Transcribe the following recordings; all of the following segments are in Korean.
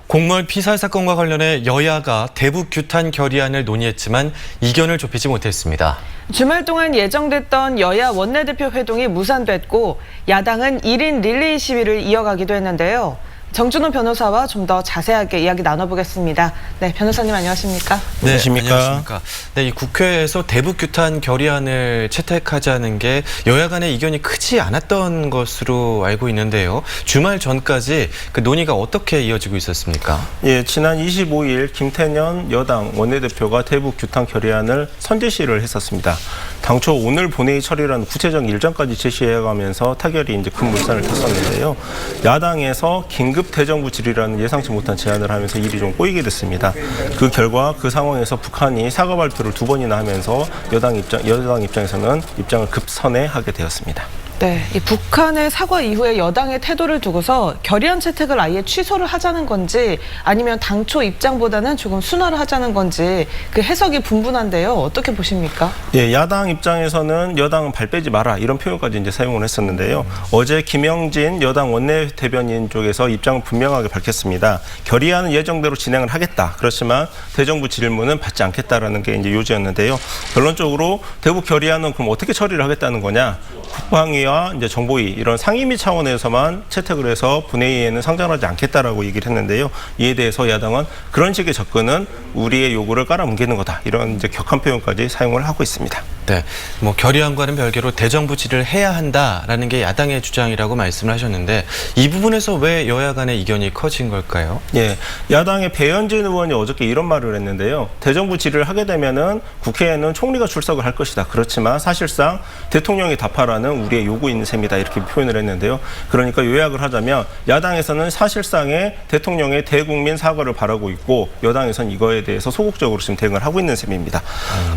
공무원 피살 사건과 관련해 여야가 대북 규탄 결의안을 논의했지만 이견을 좁히지 못했습니다. 주말 동안 예정됐던 여야 원내대표 회동이 무산됐고 야당은 1인 릴레이 시위를 이어가기도 했는데요. 정준호 변호사와 좀 더 자세하게 이야기 나눠보겠습니다. 네, 변호사님 안녕하십니까? 네, 안녕하십니까? 네, 이 국회에서 대북 규탄 결의안을 채택하자는 게 여야 간의 이견이 크지 않았던 것으로 알고 있는데요. 주말 전까지 그 논의가 어떻게 이어지고 있었습니까? 예, 지난 25일 김태년 여당 원내대표가 대북 규탄 결의안을 선제시를 했었습니다. 당초 오늘 본회의 처리라는 구체적 일정까지 제시해가면서 타결이 이제 큰 물살을 탔었는데요. 야당에서 긴급 대정부 질의라는 예상치 못한 제안을 하면서 일이 좀 꼬이게 됐습니다. 그 결과 그 상황에서 북한이 사과 발표를 2번이나 하면서 여당 입장에서는 입장을 급선회하게 되었습니다. 네, 이 북한의 사과 이후에 여당의 태도를 두고서 결의안 채택을 아예 취소를 하자는 건지 아니면 당초 입장보다는 조금 순화를 하자는 건지 그 해석이 분분한데요. 어떻게 보십니까? 예, 야당 입장에서는 여당은 발 빼지 마라 이런 표현까지 이제 사용을 했었는데요. 어제 김영진 여당 원내대변인 쪽에서 입장을 분명하게 밝혔습니다. 결의안은 예정대로 진행을 하겠다. 그렇지만 대정부 질문은 받지 않겠다라는 게 이제 요지였는데요. 결론적으로 대북 결의안은 그럼 어떻게 처리를 하겠다는 거냐? 국방위와 이제 정보위 이런 상임위 차원에서만 채택을 해서 본회의에는 상정하지 않겠다라고 얘기를 했는데요. 이에 대해서 야당은 그런 식의 접근은 우리의 요구를 깔아뭉개는 거다. 이런 이제 격한 표현까지 사용을 하고 있습니다. 네, 뭐 결의안과는 별개로 대정부 질의를 해야 한다라는 게 야당의 주장이라고 말씀을 하셨는데 이 부분에서 왜 여야 간의 이견이 커진 걸까요? 예, 야당의 배현진 의원이 어저께 이런 말을 했는데요. 대정부 질의를 하게 되면은 국회에는 총리가 출석을 할 것이다. 그렇지만 사실상 대통령이 답하라는 우리의 요구인 셈이다. 이렇게 표현을 했는데요. 그러니까 요약을 하자면 야당에서는 사실상의 대통령의 대국민 사과를 바라고 있고 여당에서는 이거에 대해서 소극적으로 지금 대응을 하고 있는 셈입니다.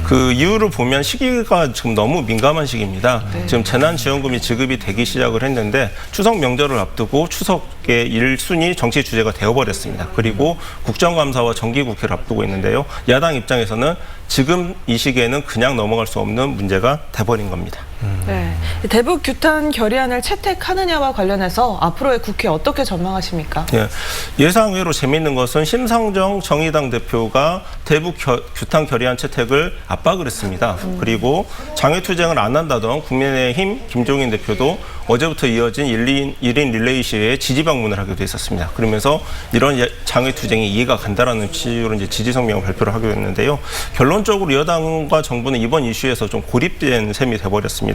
그 이유를 보면 시기가 지금 너무 민감한 시기입니다. 지금 재난지원금이 지급이 되기 시작을 했는데 추석 명절을 앞두고 추석의 1순위 정치 주제가 되어버렸습니다. 그리고 국정감사와 정기국회를 앞두고 있는데요. 야당 입장에서는 지금 이 시기에는 그냥 넘어갈 수 없는 문제가 돼버린 겁니다. 네, 대북 규탄 결의안을 채택하느냐와 관련해서 앞으로의 국회 어떻게 전망하십니까? 예, 예상외로 재미있는 것은 심상정 정의당 대표가 대북 규탄 결의안 채택을 압박을 했습니다. 그리고 장외투쟁을 안 한다던 국민의힘 김종인 대표도 어제부터 이어진 1인 릴레이 시위에 지지 방문을 하기도 했었습니다. 그러면서 이런 장외투쟁이 이해가 간다라는 취지로 이제 지지 성명을 발표를 하기로 했는데요. 결론적으로 여당과 정부는 이번 이슈에서 좀 고립된 셈이 돼버렸습니다.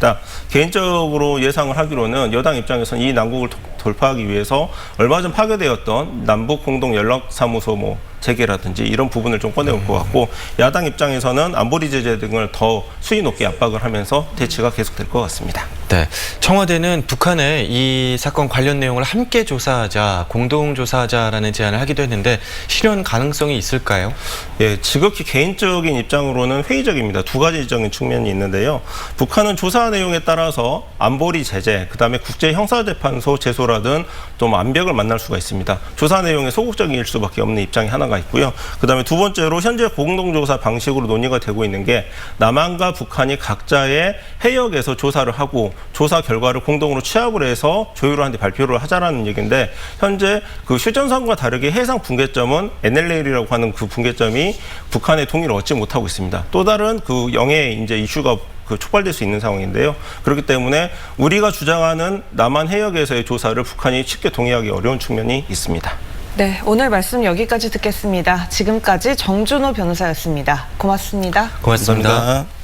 개인적으로 예상을 하기로는 여당 입장에서는 이 난국을 돌파하기 위해서 얼마 전 파괴되었던 남북 공동 연락사무소 재개라든지 이런 부분을 좀 꺼내올 것 같고 야당 입장에서는 안보리 제재 등을 더 수위 높게 압박을 하면서 대치가 계속될 것 같습니다. 네, 청와대는 북한의 이 사건 관련 내용을 함께 조사하자, 공동 조사하자라는 제안을 하기도 했는데 실현 가능성이 있을까요? 예, 지극히 개인적인 입장으로는 회의적입니다. 두 가지적인 측면이 있는데요. 북한은 조사 내용에 따라서 안보리 제재, 그다음에 국제형사재판소 제소라든 좀 암벽을 만날 수가 있습니다. 조사 내용에 소극적일 수밖에 없는 입장이 하나가 있고요. 그다음에 두 번째로 현재 공동조사 방식으로 논의가 되고 있는 게 남한과 북한이 각자의 해역에서 조사를 하고 조사 결과를 공동으로 취합을 해서 조율을 한 뒤 발표를 하자라는 얘기인데 현재 그 휴전선과 다르게 해상 분계점은 NLL이라고 하는 그 분계점이 북한의 동의를 얻지 못하고 있습니다. 또 다른 그 영해 이제 이슈가 촉발될 수 있는 상황인데요. 그렇기 때문에 우리가 주장하는 남한 해역에서의 조사를 북한이 쉽게 동의하기 어려운 측면이 있습니다. 네, 오늘 말씀 여기까지 듣겠습니다. 지금까지 정준호 변호사였습니다. 고맙습니다. 고맙습니다. 감사합니다.